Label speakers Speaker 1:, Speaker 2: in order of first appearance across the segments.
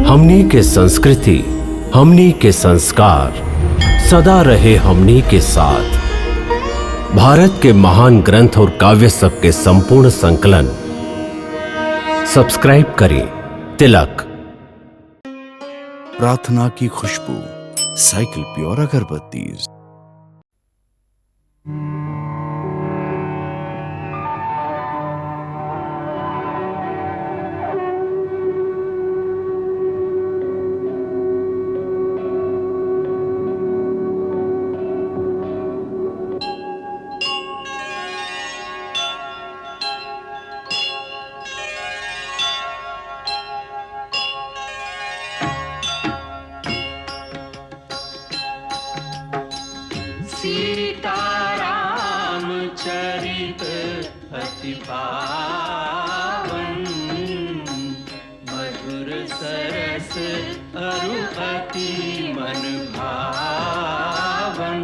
Speaker 1: हमनी के संस्कृति, हमनी के संस्कार सदा रहे हमनी के साथ। भारत के महान ग्रंथ और काव्य सब के संपूर्ण संकलन सब्सक्राइब करें तिलक।
Speaker 2: प्रार्थना की खुशबू, साइकिल प्योर अगरबत्ती।
Speaker 3: सीताराम चरित अति पावन, मधुर सरस अरु अति मन भावन।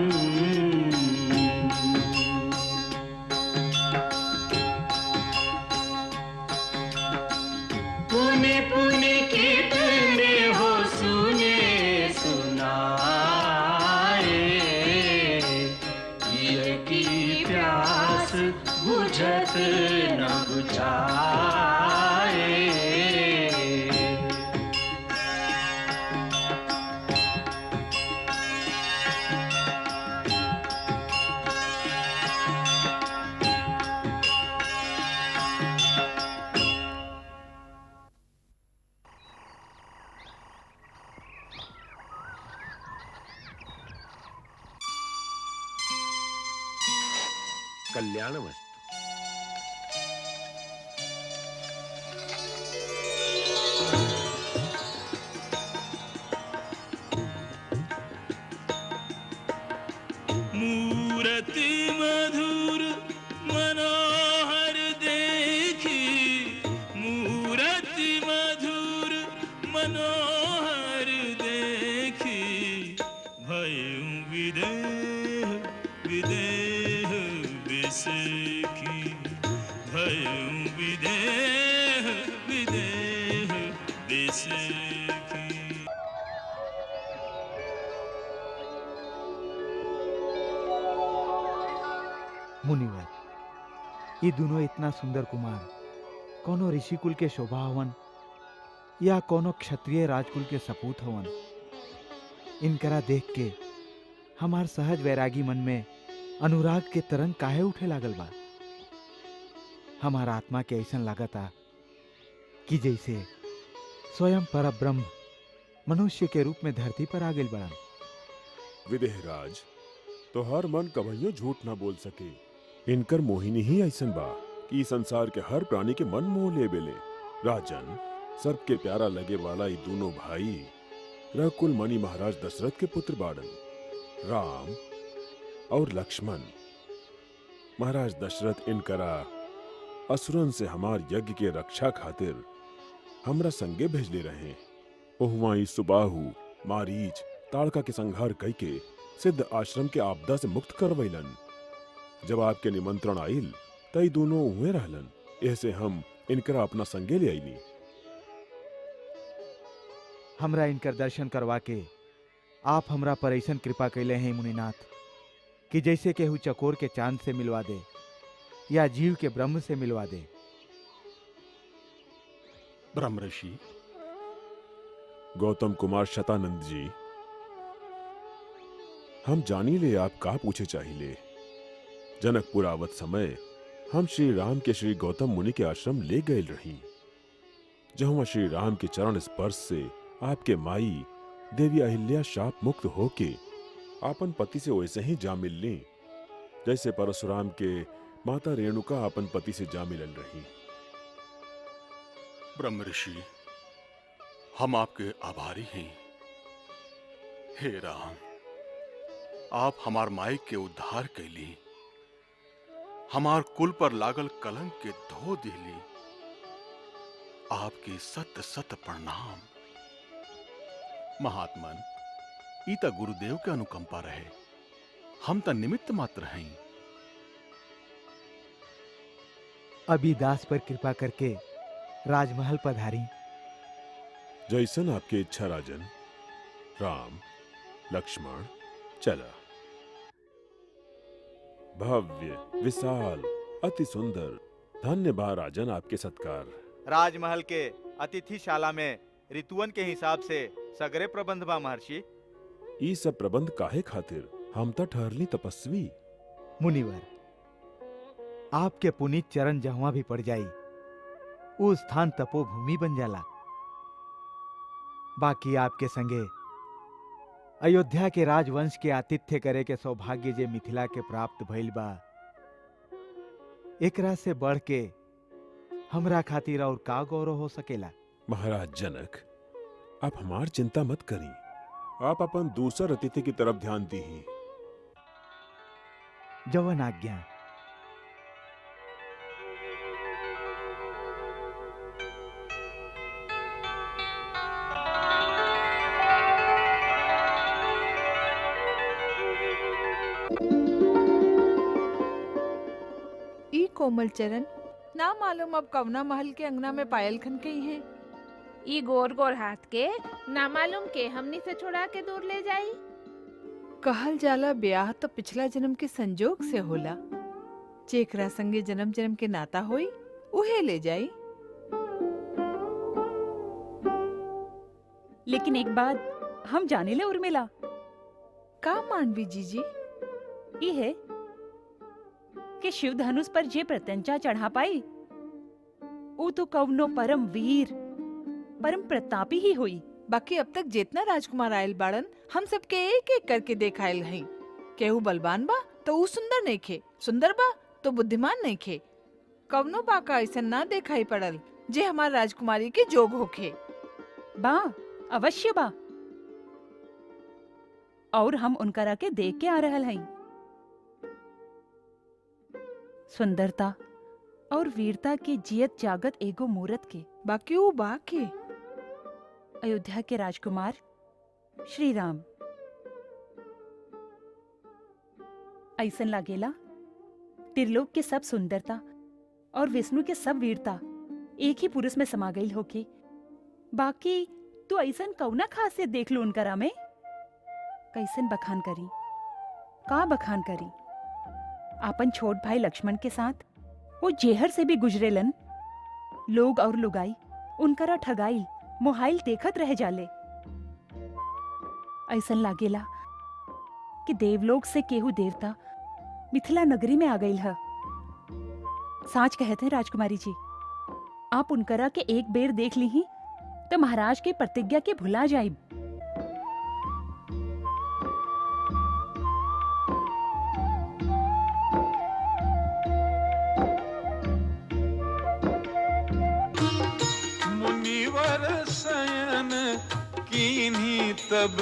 Speaker 3: पुण्य पुण्य कितने हो सुने सुनाए, की प्यास बुझत न बुझाए।
Speaker 4: कल्याणमस्तु।
Speaker 3: मूरति मधुर मनोहर देखी, मूरति मधुर मनोहर देखी, भयं विदेह विदेह विसेखी, भयं विदेह विदेह विसेखी।
Speaker 5: मुनिवर, ये दोनों इतना सुंदर कुमार कोनो ऋषि कुल के शोभा हवन या कोनो क्षत्रिय राजकुल के सपूत हवन। इनकरा देख के हमार सहज वैरागी मन में अनुराग के तरंग काहे उठे लागल बा। हमारा आत्मा के ऐसा लागता कि जैसे स्वयं परब्रह्म मनुष्य के रूप में धरती पर आ गइल बड़न।
Speaker 6: विदेहराज, तो हर मन कभइयो झूठ ना बोल सके। इनकर मोहिनी ही ऐसन बा कि संसार के हर प्राणी के मन मोह ले बेले। राजन, सबके प्यारा लगे वाला ये दोनों भाई रकुल मणि महाराज दशरथ के पुत्र बाड़न, राम और लक्ष्मण। महाराज दशरथ इनकरा असुरन से हमार यज्ञ के रक्षा खातिर हमरा संगे भेजले रहे। ओहुआ ई सुबाहु, मारीच, ताड़का के संहार कई के सिद्ध आश्रम के आपदा से मुक्त करवैलन। जब आपके निमंत्रण आइल तई दोनों उहे रहलन, ऐसे हम इनकरा अपना संगे ले आईनी।
Speaker 5: हमरा इनकर दर्शन करवा के आप हमरा पर ऐसन कृपा कैले हैं मुनिनाथ कि जैसे केहू चकोर के चांद से मिलवा दे या जीव के ब्रह्म से मिलवा दे।
Speaker 4: ब्रह्म ऋषि,
Speaker 6: गौतम कुमार शतानंद जी, हम जानी ले आप का पूछे चाहिए। जनकपुर आवत समय हम श्री राम के श्री गौतम मुनि के आश्रम ले गए रही, जहाँ श्री राम के चरण स्पर्श से आपके माई देवी अहिल्या शाप मुक्त होके आपन पति से वैसे ही जा मिलनी जैसे परशुराम के माता रेणुका आपन पति से जा मिलन रही।
Speaker 4: ब्रह्म ऋषि, हम आपके आभारी हैं। हे राम, आप हमार माई के उद्धार कैली, हमार कुल पर लागल कलंक के धो दिली। आपके सत सत प्रणाम। महात्मन, ई त गुरुदेव के अनुकंपा रहे, हम त निमित्त मात्र हैं।
Speaker 5: अभी दास पर कृपा करके राजमहल पधारी।
Speaker 6: जैसन आपकी इच्छा राजन। राम लक्ष्मण चला। भव्य विशाल अति सुंदर धन्य बा राजन आपके सत्कार।
Speaker 5: राजमहल के अतिथिशाला में ऋतुअन के हिसाब से सगरे प्रबंध बा महर्षि।
Speaker 6: ई सब प्रबंध काहे खातिर? हम तो ठहरली तपस्वी।
Speaker 5: मुनिवर, आपके पुनीत चरण जहाँ भी पड़ जाई वो स्थान तपोभूमि बन जाला। बाकी आपके संगे अयोध्या के राजवंश के आतिथ्य करे के सौभाग्य जे मिथिला के प्राप्त भइल बा, एकरा से बढ़ के हमरा खातिर और का गौरव हो सकेला।
Speaker 6: महाराज जनक, आप हमार चिंता मत करी। आप अपन दूसर अतिथि की तरफ ध्यान दी।
Speaker 5: जवन आज्ञा।
Speaker 7: ई कोमल चरण ना मालूम अब कवना महल के अंगना में पायल खन गई है।
Speaker 8: ई गोर गोर हाथ के ना मालूम के हमनी से छोड़ा के दूर ले जाई।
Speaker 7: कहल जाला ब्याह तो पिछला जन्म के संजोग से होला। जेकरा संगे जन्म जन्म के नाता होई उहे ले जाई।
Speaker 9: लेकिन एक बात हम जाने ले उर्मिला।
Speaker 7: का मानवी जीजी?
Speaker 9: ये है कि शिव धनुष पर जे प्रत्यंचा चढ़ा पाई वो तो कवनो परम वीर परम प्रतापी ही हुई।
Speaker 7: बाकी अब तक जितना राजकुमार आयल बाड़न हम सबके एक एक करके देखायल हई। केहू बलवान बा तो ऊ सुंदर नहीं खे, सुंदर बा तो बुद्धिमान नहीं खे। कवनो बाका ऐसा ना देखाई पड़ल जे हमार राजकुमारी के जोग होखे।
Speaker 9: बा अवश्य बा, और हम उनकरा के देख के आ रहल हई। सुंदरता और वीरता के जियत जागत एगो मूरत के।
Speaker 7: बाकी वो बा के
Speaker 9: अयोध्या के राजकुमार श्री राम। ऐसन लागेला त्रिलोक के सब सुंदरता और विष्णु के सब वीरता एक ही पुरुष में समा गई होके। बाकी तू ऐसन कौना खासियत देख लो उनकरा में? कैसन बखान करी, का बखान करी? आपन छोट भाई लक्ष्मण के साथ वो जेहर से भी गुजरेलन। लोग और लुगाई उनकरा ठगाई मोहाइल देखत रह जाले। ऐसन लागेला कि देवलोक से केहू देवता मिथिला नगरी में आ गई है। साच कहते हैं राजकुमारी जी, आप उनकरा के एक बेर देख ली ही तो महाराज के प्रतिज्ञा के भुला जाइब।
Speaker 3: मुनिवर शयन कीन्ही तब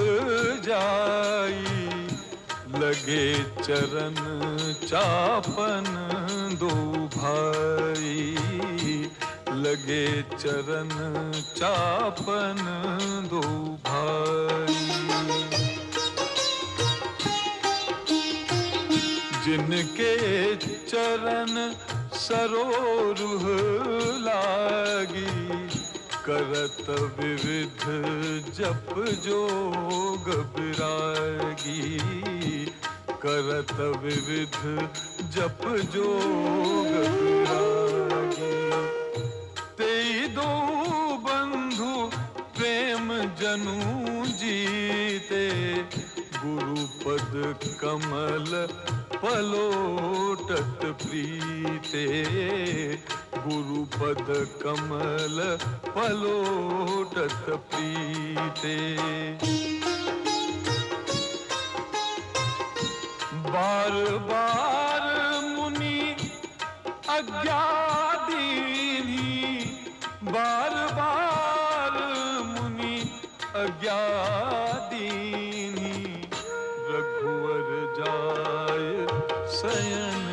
Speaker 3: जाई, लगे चरण चापन दो भाई, लगे चरण चापन दो भाई। जिनके चरण सरोरुह लागी, करत विविध जप जोग विरागी, करत विविध जप जोग विरागी। तेई दो बंधु प्रेम जनु जीते, गुरुपद कमल पलोटत प्रीते, गुरुपद कमल पलोटत प्रीते। बार बार मुनि आज्ञा दीनी, बार बार मुनि आज्ञा दीनी, रघुवर जाय शयन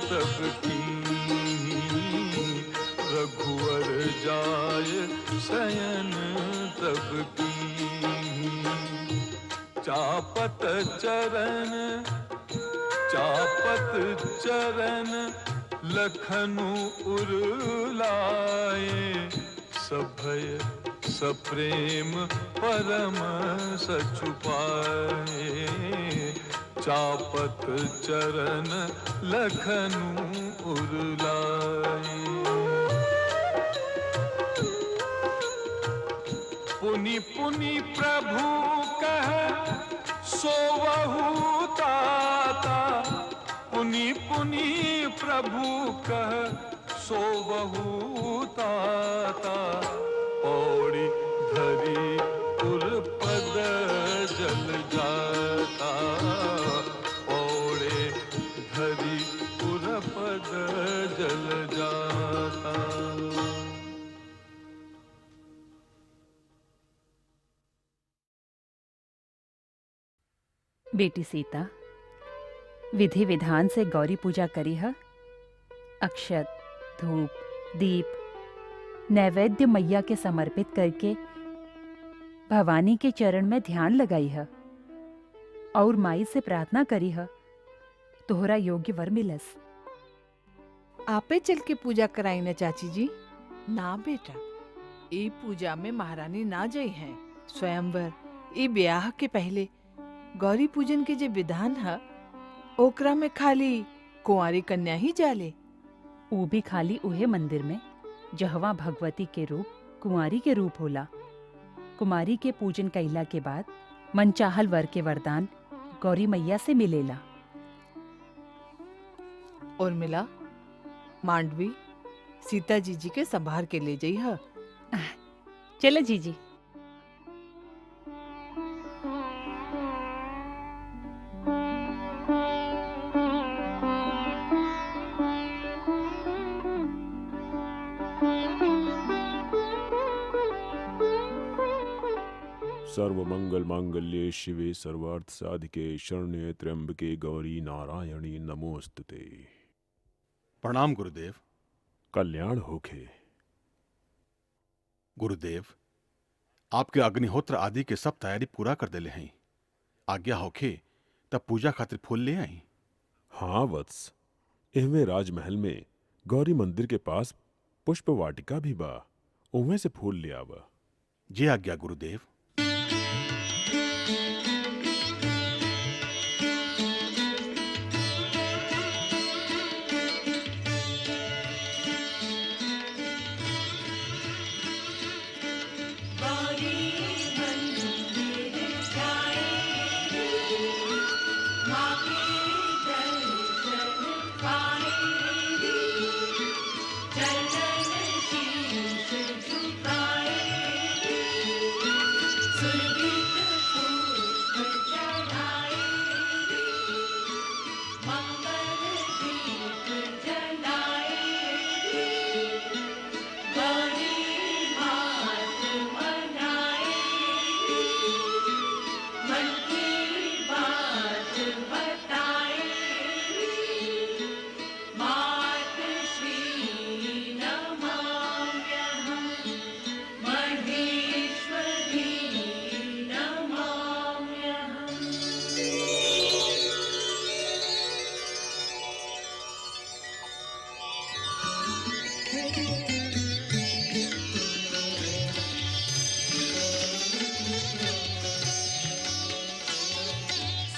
Speaker 3: तब कीन्ही, रघुवर जाय शयन तब कीन्ही। चापत चरण चापत चरण लखनु उरलाए, सभय सप्रेम परम सछुपाए, चापत चरण लखनु उरलाए। पुनि पुनि प्रभु कह सोवहु ताता, पुनि पुनि प्रभु कह सोवहु ताता, पौड़ी धरी उरपद जल जाता, पौड़े धरी उरपद जल जाता।
Speaker 9: बेटी सीता, विधि विधान से गौरी पूजा करी है। अक्षत, धूप, दीप, नैवेद्य मैया के समर्पित करके भवानी के चरण में ध्यान लगाई है और माई से प्रार्थना करी है, तोहरा योग्य वर मिलस।
Speaker 7: आपे चल के पूजा कराई न चाची जी। ना बेटा, ई पूजा में महारानी ना जाई है। स्वयंवर ई ब्याह के पहले गौरी पूजन के जे विधान है, ओकरा में खाली कुंवारी कन्या ही जाले।
Speaker 9: वो भी खाली उहे मंदिर में जहवा भगवती के रूप कुंवारी के रूप होला। कुमारी के पूजन कैला के बाद मनचाहल वर के वरदान गौरी मैया से मिलेला।
Speaker 7: और मिला मांडवी सीता जी के संभार के ले जाई है।
Speaker 9: चलो जीजी।
Speaker 6: सर्वमंगल मांगल्ये शिवे सर्वार्थ साधिके शरण्ये त्र्यंबके गौरी नारायणी नमोस्तुते।
Speaker 4: प्रणाम गुरुदेव।
Speaker 6: कल्याण होखे।
Speaker 4: गुरुदेव, आपके अग्निहोत्र आदि के सब तैयारी पूरा कर देले हैं। आज्ञा होखे तब पूजा खातिर फूल ले आई।
Speaker 6: हाँ वत्स, इहवे राजमहल में गौरी मंदिर के पास पुष्प वाटिका भी बा, उहवे से फूल ले आवा।
Speaker 4: जे आज्ञा गुरुदेव।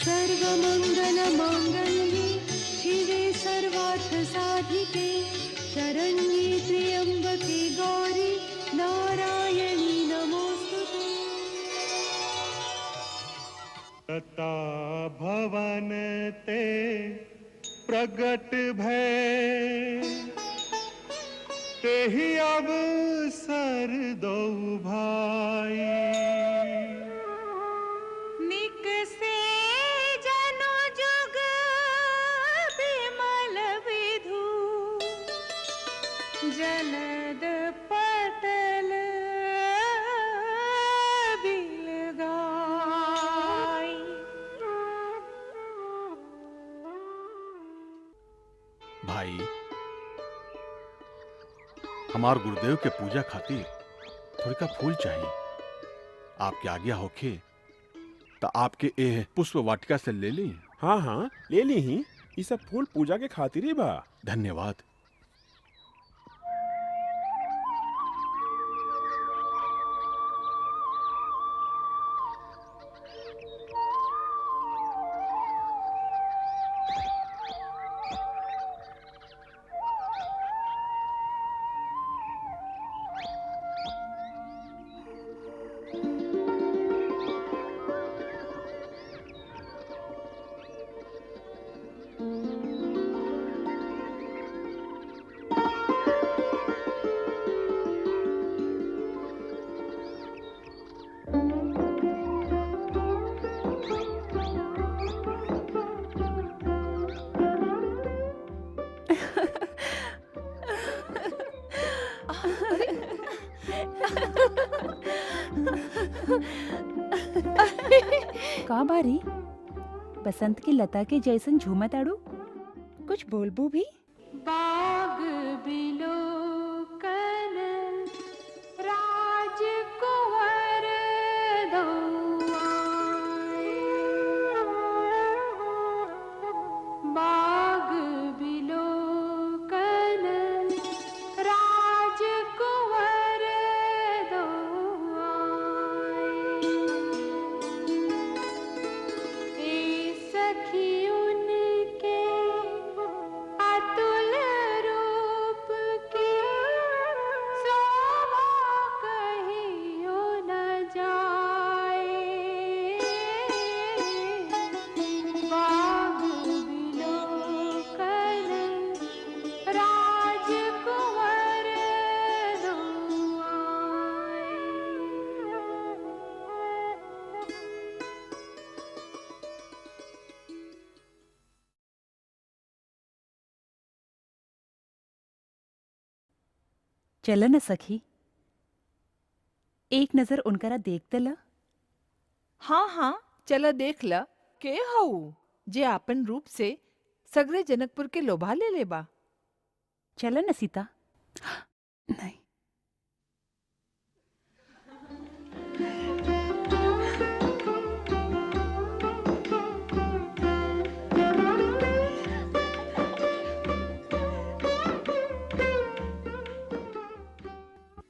Speaker 10: सर्वमङ्गलमाङ्गल्ये शिवे सर्वार्थसाधिके शरण्ये त्र्यम्बके गौरी नारायणी नमोस्तुते।
Speaker 3: तता भवन ते प्रगट भय, तेहि अवसर दो भाई।
Speaker 10: जलद पटल बिलगाई।
Speaker 4: भाई, हमार गुरुदेव के पूजा खातिर थोड़ी का फूल चाहिए। आपकी आज्ञा होखे तो आपके ए पुष्प वाटिका से ले ली।
Speaker 6: हाँ हाँ, ले ली ही। ये सब फूल पूजा के खातिर ही बा।
Speaker 4: धन्यवाद।
Speaker 9: का बारी बसंत की लता के जैसन झूमत आड़ू, कुछ बोलबू भी?
Speaker 10: बाग बिलोकन राजकुंवर दौआए। बाग बिलोकन राजकुंवर दौआए। ए सखी उनके अतुल रूप की शोभा कहियो न जाए। बाग बिलोकन राजकुंवर दौआए।
Speaker 9: चल न सखी, एक नजर उनकरा देखते ल।
Speaker 7: हाँ हाँ, चला देख ल के हऊ जे आपन रूप से सगरे जनकपुर के लोभा ले लेबा।
Speaker 9: चल न सीता। नहीं,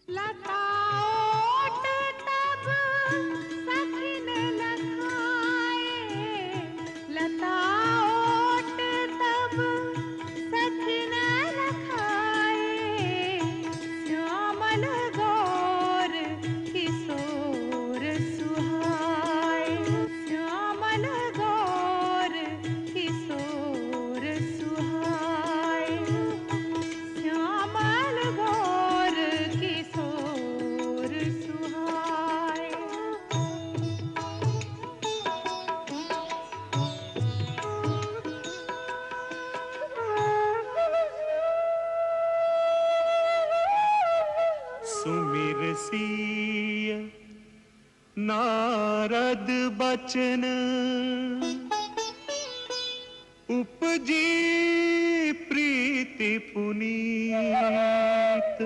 Speaker 10: लता ओट तब सखिन लखाए। लता ओट तब सखिन लखाए। श्यामल गौर किशोर सुहाए। श्यामल गौर किशोर सुहाए। श्यामल गौर किशोर सुहाए।
Speaker 3: सुमिर सिय नारद बचन उपजी प्रीति पुनीत।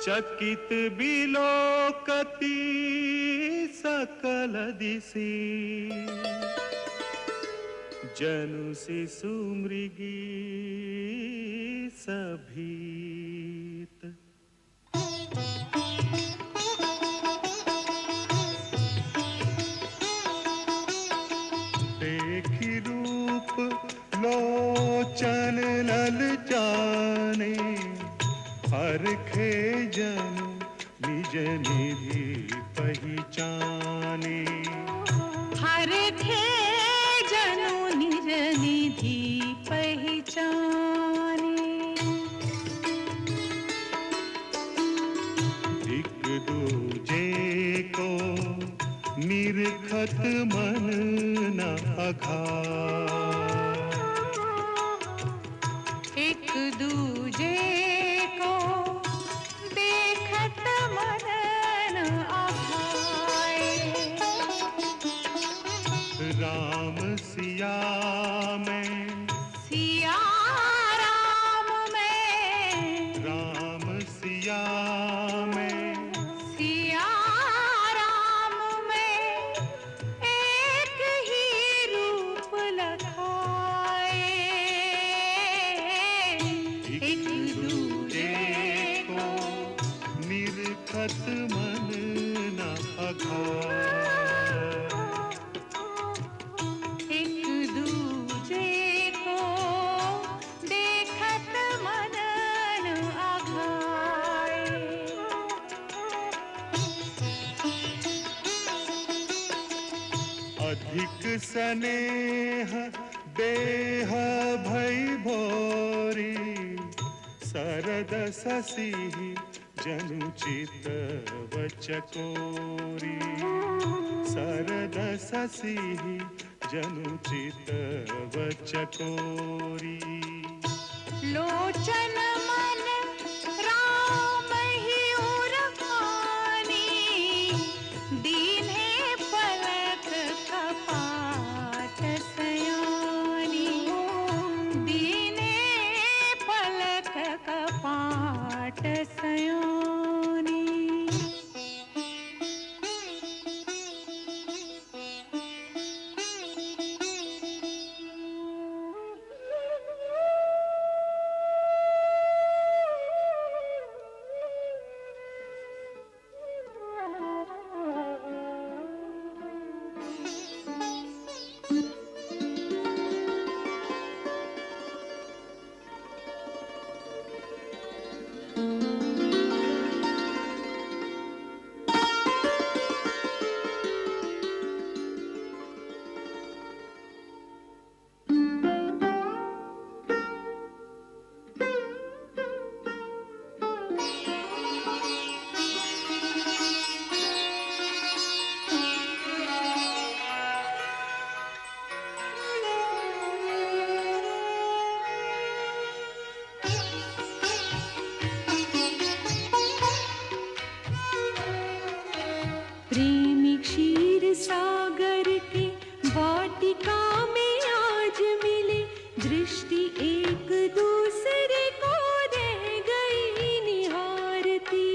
Speaker 3: चकित बिलोकति सकल दिशि जनु शिशु मृगी सभीत। देखी रूप लोचन लल जाने हरखे जनु निज निधि पहचाने।
Speaker 10: हर थे जनु निज निधि पहचाने।
Speaker 3: एक दूजे को निरखत मन न अघाए।
Speaker 10: एक दूजे को देखत मन न अघाए।
Speaker 3: राम सिया में
Speaker 10: सिया राम में।
Speaker 3: राम सिया में
Speaker 10: सिया राम में एक ही रूप लखाए।
Speaker 3: एक दूजे को निरखत मन न अघाए।
Speaker 10: एक दूजे को देखत मन न अघाए।
Speaker 3: अधिक स्नेह देह भई भोरी सरद ससी जनु चित वचकोरी। सरद ससी जनु चित वचकोरी।
Speaker 10: लोचन मन राम ही उरखानी। प्रेमी क्षीर सागर के वाटिका में आज मिले, दृष्टि एक दूसरे को रह गई निहारती।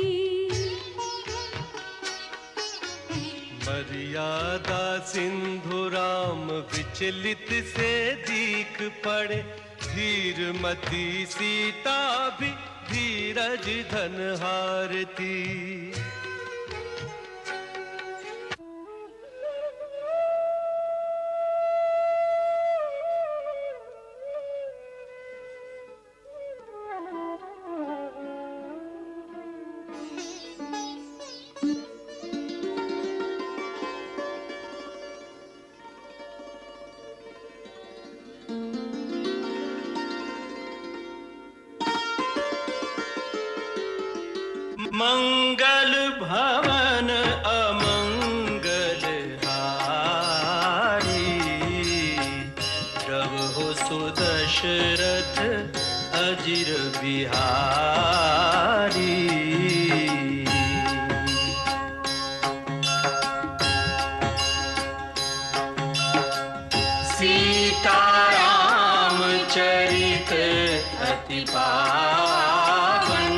Speaker 11: मर्यादा सिंधु राम विचलित से दीख पड़े, धीरमती सीता भी धीरज धन हारती। मंगल भवन अमंगल हारी, प्रभु सुदशरथ अजिर बिहारी। सीताराम चरित अति पावन,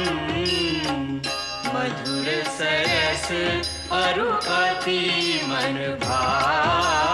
Speaker 11: मधुर सरस अरु अति मन भावन।